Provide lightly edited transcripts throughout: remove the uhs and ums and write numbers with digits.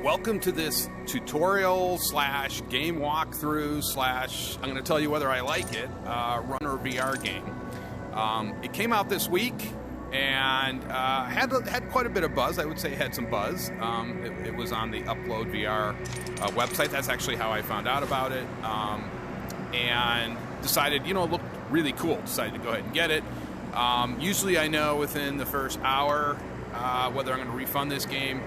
Welcome to this tutorial slash game walkthrough slash, I'm going to tell you whether I like it, runner VR game. It came out this week and had quite a bit of buzz. I would say it had some buzz. It was on the Upload VR website. That's actually how I found out about it. And decided, it looked really cool. Decided to go ahead and get it. Usually I know within the first hour whether I'm going to refund this game.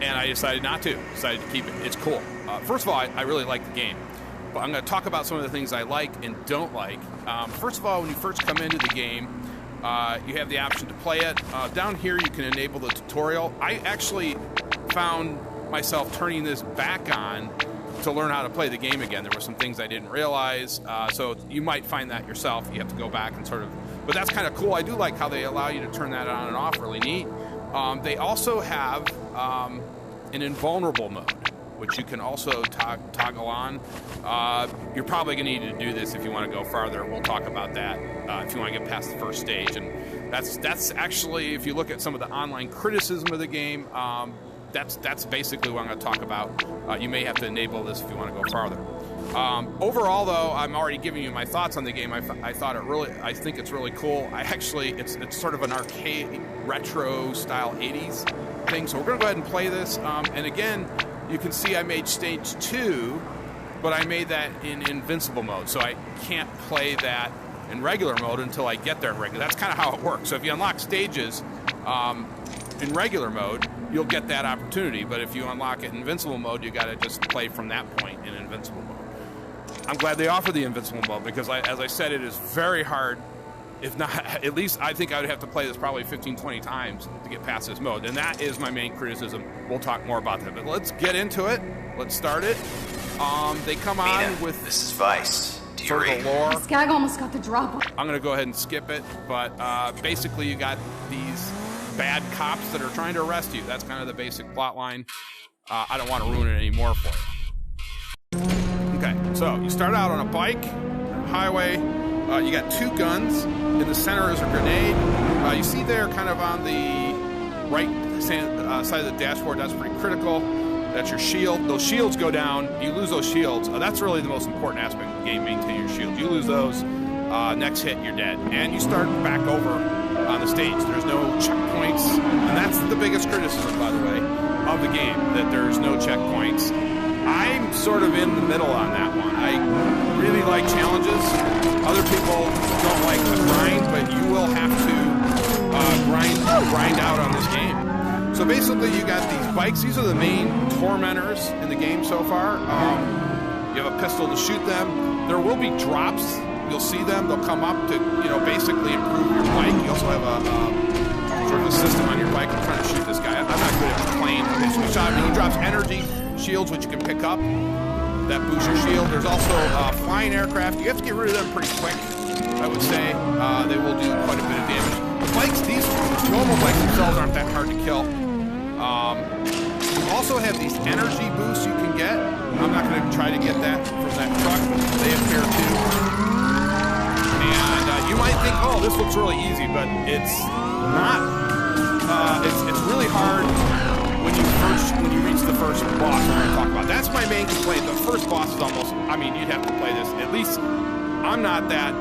And I decided not to. Decided to keep it. It's cool. First of all, I really like the game. But I'm going to talk about some of the things I like and don't like. First of all, when you first come into the game, you have the option to play it. Down here, you can enable the tutorial. I actually found myself turning this back on to learn how to play the game again. There were some things I didn't realize. So you might find that yourself. You have to go back and sort of... But that's kind of cool. I do like how they allow you to turn that on and off. Really neat. They also have an invulnerable mode, which you can also toggle on. You're probably going to need to do this if you want to go farther. We'll talk about that if you want to get past the first stage. And that's actually, if you look at some of the online criticism of the game, that's basically what I'm going to talk about. You may have to enable this if you want to go farther. Overall, though, I'm already giving you my thoughts on the game. I think it's really cool. It's sort of an arcade, retro style 80s thing. So we're going to go ahead and play this. And again, you can see I made stage 2, but I made that in invincible mode. So I can't play that in regular mode until I get there in regular. That's kind of how it works. So if you unlock stages in regular mode, you'll get that opportunity. But if you unlock it in invincible mode, you got to just play from that point in invincible mode. I'm glad they offer the invincible mode because, as I said, it is very hard. If not, at least I think I would have to play this probably 15, 20 times to get past this mode. And that is my main criticism. We'll talk more about that. But let's get into it. Let's start it. They come on with... This is Vice. Do you read? Lore. This gag almost got the drop. I'm going to go ahead and skip it. But basically, you got these bad cops that are trying to arrest you. That's kind of the basic plot line. I don't want to ruin it anymore for you. Okay, so you start out on a bike, highway. You got 2 guns. In the center is a grenade. You see there kind of on the right side of the dashboard, that's pretty critical. That's your shield. Those shields go down. You lose those shields. That's really the most important aspect of the game, maintain your shield. You lose those, next hit, you're dead. And you start back over on the stage. There's no checkpoints. And that's the biggest criticism, by the way, of the game, that there's no checkpoints. I'm sort of in the middle on that one. I really like challenges. Other people don't like the grind, but you will have to grind out on this game. So basically, you got these bikes. These are the main tormentors in the game so far. You have a pistol to shoot them. There will be drops. You'll see them. They'll come up to, basically improve your bike. You also have a sort of a system on your bike. I'm trying to shoot this guy. I'm not good at playing. Okay, so we shot him. He drops energy shields, which you can pick up. That boosts your shield. There's also flying aircraft. You have to get rid of them pretty quick, I would say. They will do quite a bit of damage. The bikes, these normal bikes themselves aren't that hard to kill. You also have these energy boosts you can get. I'm not going to try to get that from that truck. They appear too. And you might think, oh, this looks really easy, but it's not. It's really hard when you reach the first boss we're going to talk about. That's my main complaint. The first boss is almost, you'd have to play this. At least I'm not that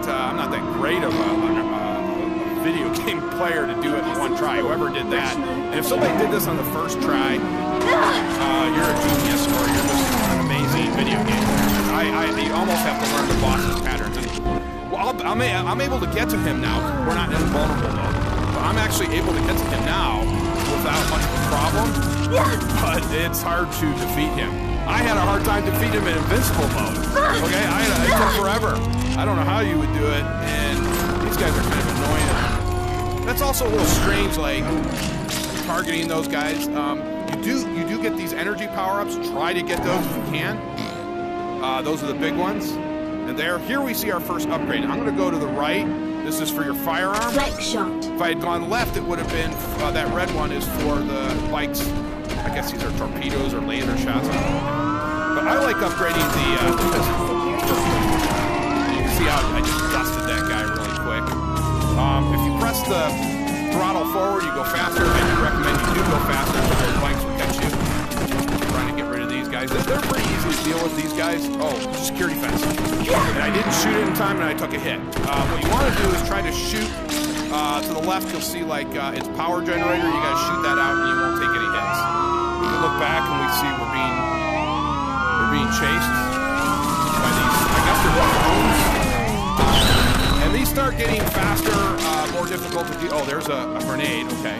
great of a video game player to do it in one try. Whoever did that. And if somebody did this on the first try, you're a genius or you're just an amazing video game player. You almost have to learn the boss's patterns. And, well, I'm able to get to him now. We're not in vulnerable mode. But I'm actually able to get to him now without much of a problem, but it's hard to defeat him. I had a hard time defeating him in invincible mode. Okay, it took forever. I don't know how you would do it, and these guys are kind of annoying. That's also a little strange, like targeting those guys. You do get these energy power-ups. Try to get those if you can. Those are the big ones. And here we see our first upgrade. I'm going to go to the right. This is for your firearm. Flex shot. If I had gone left, it would have been, that red one is for the bikes. I guess these are torpedoes or laser shots. But I like upgrading the pistol. You can see how I just dusted that guy really quick. If you press the throttle forward, you go faster. I do recommend you do go faster so those bikes will catch you. guys. Oh, security fence. And I didn't shoot it in time, and I took a hit. What you want to do is try to shoot to the left. You'll see like it's power generator. You got to shoot that out, and you won't take any hits. We can look back, and we see we're being chased by these. I guess they're drones. And these start getting faster, more difficult to do. Oh, there's a grenade. Okay.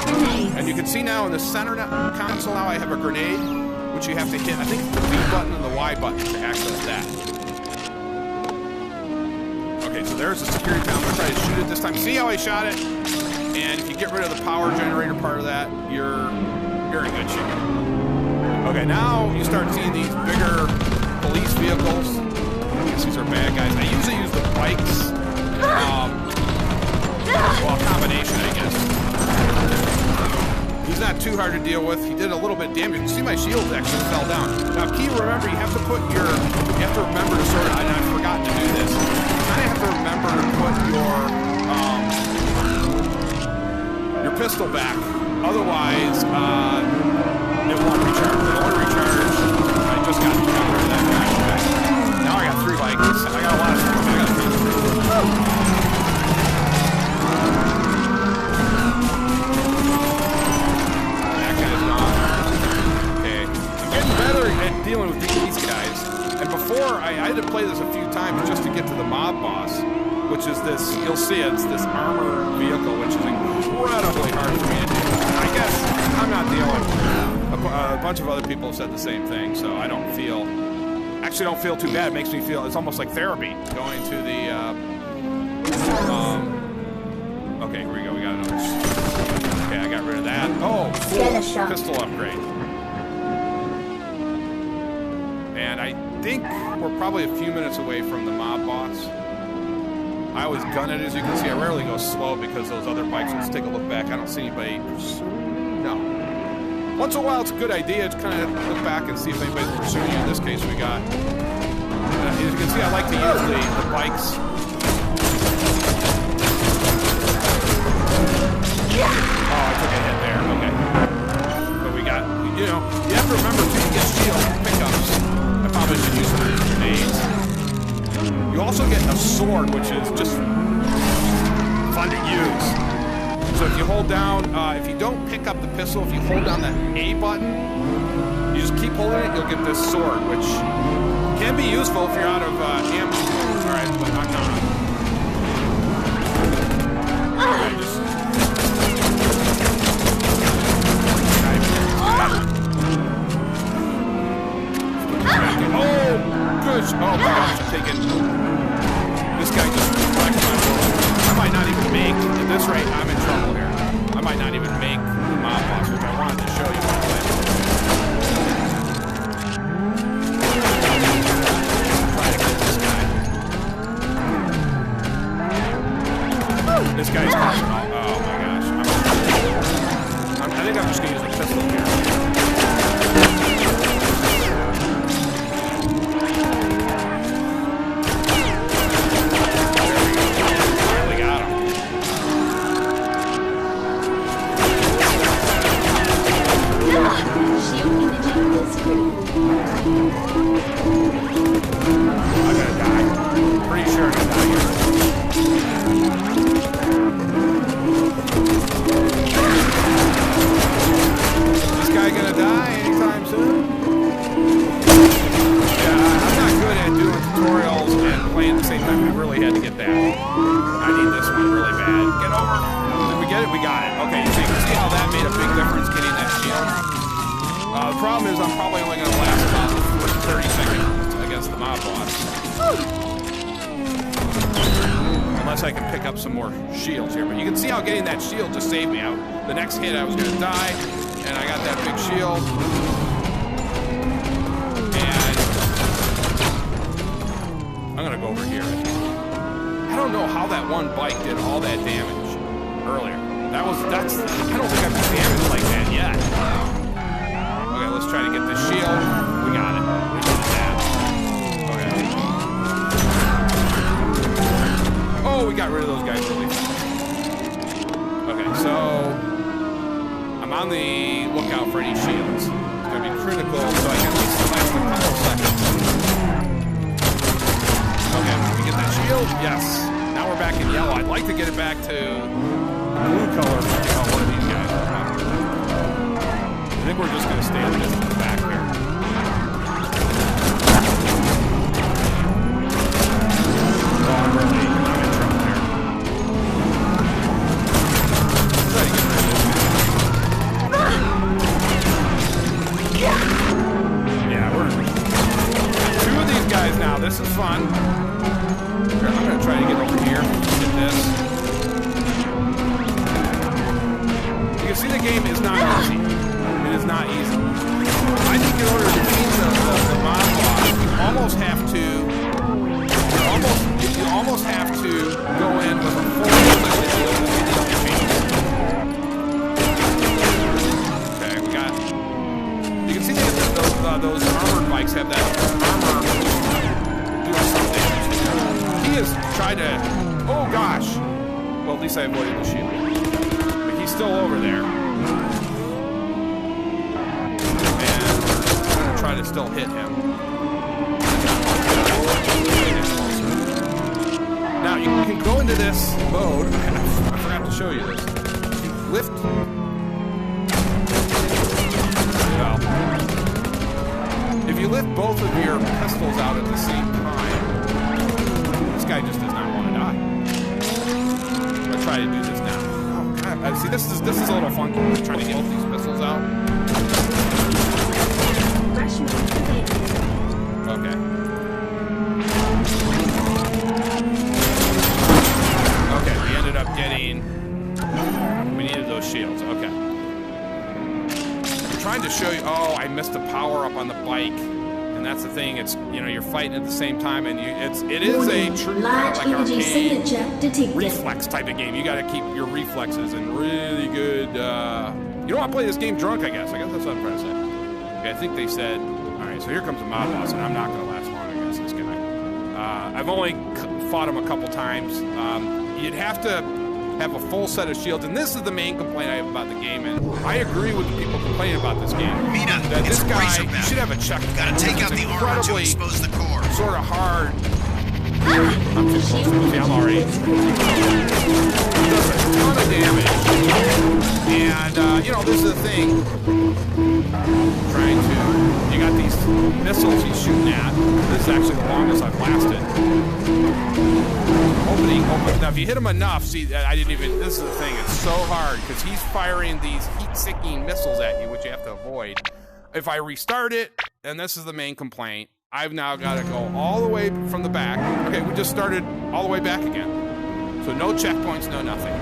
And you can see now in the center console now I have a grenade, which you have to hit. I think it's the B button and the Y button to access that. Okay, so there's the security panel. I'm going to try to shoot it this time. See how I shot it? And if you get rid of the power generator part of that, you're in good shape. Okay, now you start seeing these bigger police vehicles. I guess these are bad guys. I usually use the bikes. Well, a combination, I guess. He's not too hard to deal with. He did a little bit of damage. You can see my shield actually fell down. Now, key, remember, you have to remember to sort of, and I've forgotten to do this. You kind of have to remember to put your pistol back. Otherwise, it won't recharge. It won't recharge. I just got rid of that guy. Okay. Now I got 3 bikes. I got a lot of stuff. I got 3. Dealing with these guys, and before I had to play this a few times just to get to the mob boss, which is this. You'll see it's this armor vehicle, which is incredibly hard for me to do. I guess I'm not the only one. A bunch of other people have said the same thing, so I don't feel too bad. It makes me feel it's almost like therapy going to the. Okay, here we go. We got another. Okay, I got rid of that. Oh, cool. Pistol upgrade. And I think we're probably a few minutes away from the mob boss. I always gun it, as you can see. I rarely go slow because those other bikes. Let's take a look back. I don't see anybody pursuing. No. Once in a while, it's a good idea to kind of look back and see if anybody's pursuing you. In this case, we got. As you can see, I like to use the bikes. Oh, I took a hit there. Okay. But we got, you have to remember to get shield pickups. Probably should use some grenades. You also get a sword, which is just fun to use. So if you hold down, if you don't pick up the pistol, if you hold down the A button, you just keep holding it, you'll get this sword, which can be useful if you're out of ammo. Alright, but I'm not. Alright, just... Oh my gosh, I'm taking... This guy just wrecked my world. I might not even make... At this rate, I'm in trouble here. I might not even make the mob boss, which I wanted to show you. Try to kill this guy. This guy's coming. Oh my gosh. I think I'm just going to use the pistol here. Shields here, but you can see how getting that shield just saved me out. The next hit I was going to die, and I got that big shield. And I'm going to go over here. I don't know how that one bike did all that damage earlier. I don't think I've been damaged like that yet. Okay, let's try to get this shield. We got it. We did that. Okay. Oh, we got rid of those guys really fast. Okay, so I'm on the lookout for any shields. It's going to be critical, so I can at least survive for a couple seconds. Yes. Now we're back in yellow. I'd like to get it back to blue color. Oh, one of these guys. I think we're just going to stay in this in the back here. Oh, I'm in trouble here. Try to get rid of this guy. Yeah, we're two of these guys now. This is fun. I'm going to try to get over here. Get this. You can see the game is not easy. It is not easy. I think in order to beat the mob boss, you almost have to go in with a full shield to get the okay, we got. You can see that those armored bikes have that armor doing something. He has tried to. Oh gosh. Well, at least I avoided the shield. But he's still over there. Try to still hit him. Now you can go into this mode. I forgot to show you this. You lift. Well, if you lift both of your pistols out at the same time, this guy just does not want to die. I'll try to do this now. Oh God! See, this is a little funky. I'm trying to get these pistols out. Okay. Okay, we ended up getting... We needed those shields. Okay. I'm trying to show you... Oh, I missed a power-up on the bike. And that's the thing. It's, you know, you're fighting at the same time, and it is a true kind of like arcade reflex type of game. You got to keep your reflexes in really good... You don't want to play this game drunk, I guess. I guess that's what I'm trying to say. Okay, I think they said... So here comes the mob boss, and I'm not going to last long against this guy. I've only fought him a couple times. You'd have to have a full set of shields, and this is the main complaint I have about the game. And I agree with the people complaining about this game. Mina, that this guy should have a checkpoint. Gotta take out the armor to expose the core. Sort of hard. I'm too close. See, I'm already. He does a ton of damage. And, you know, this is the thing. Trying to... You got these missiles he's shooting at. This is actually the longest I've lasted. Opening. Now, if you hit him enough, see, I didn't even... This is the thing. It's so hard because he's firing these heat-seeking missiles at you, which you have to avoid. If I restart it, and this is the main complaint, I've now got to go all the way from the back. Okay, we just started all the way back again. So no checkpoints, no nothing.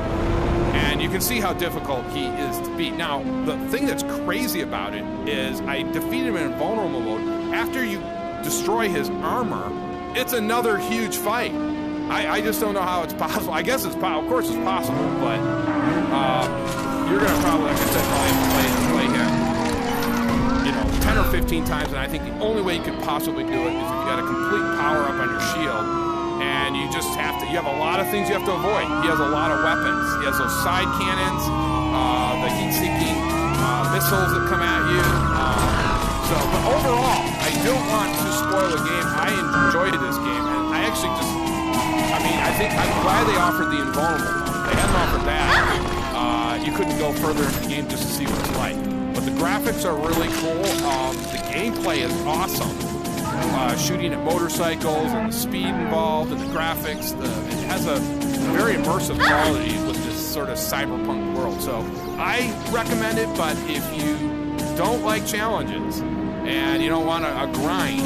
And you can see how difficult he is to beat. Now, the thing that's crazy about it is I defeated him in invulnerable mode. After you destroy his armor, it's another huge fight. I just don't know how it's possible. I guess it's possible. Of course it's possible, but you're going to probably, like I said, probably have to play him, you know, 10 or 15 times, and I think the only way you could possibly do it is if you got a complete power-up on your shield. And you just have to, you have a lot of things you have to avoid. He has a lot of weapons. He has those side cannons, the heat-seeking missiles that come at you. But overall, I don't want to spoil the game. I enjoyed this game. And I actually just, I'm glad they offered the invulnerable mode. If they hadn't offered that, you couldn't go further into the game just to see what it's like. But the graphics are really cool. The gameplay is awesome. Shooting at motorcycles and the speed involved and the graphics. It has a very immersive quality with this sort of cyberpunk world. So I recommend it, but if you don't like challenges and you don't want a grind,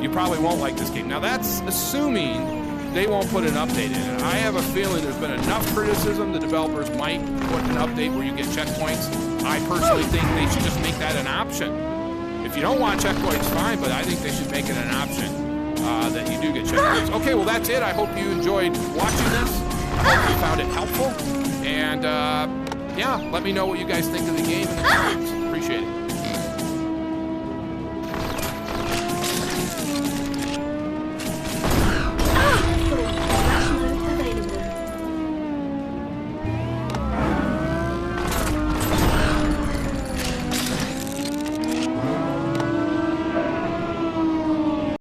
you probably won't like this game. Now that's assuming they won't put an update in it. I have a feeling there's been enough criticism the developers might put an update where you get checkpoints. I personally think they should just make that an option. If you don't want checkpoints, fine, but I think they should make it an option that you do get checkpoints. Okay, well, that's it. I hope you enjoyed watching this. I hope you found it helpful. And, yeah, let me know what you guys think of the game in the comments. Appreciate it.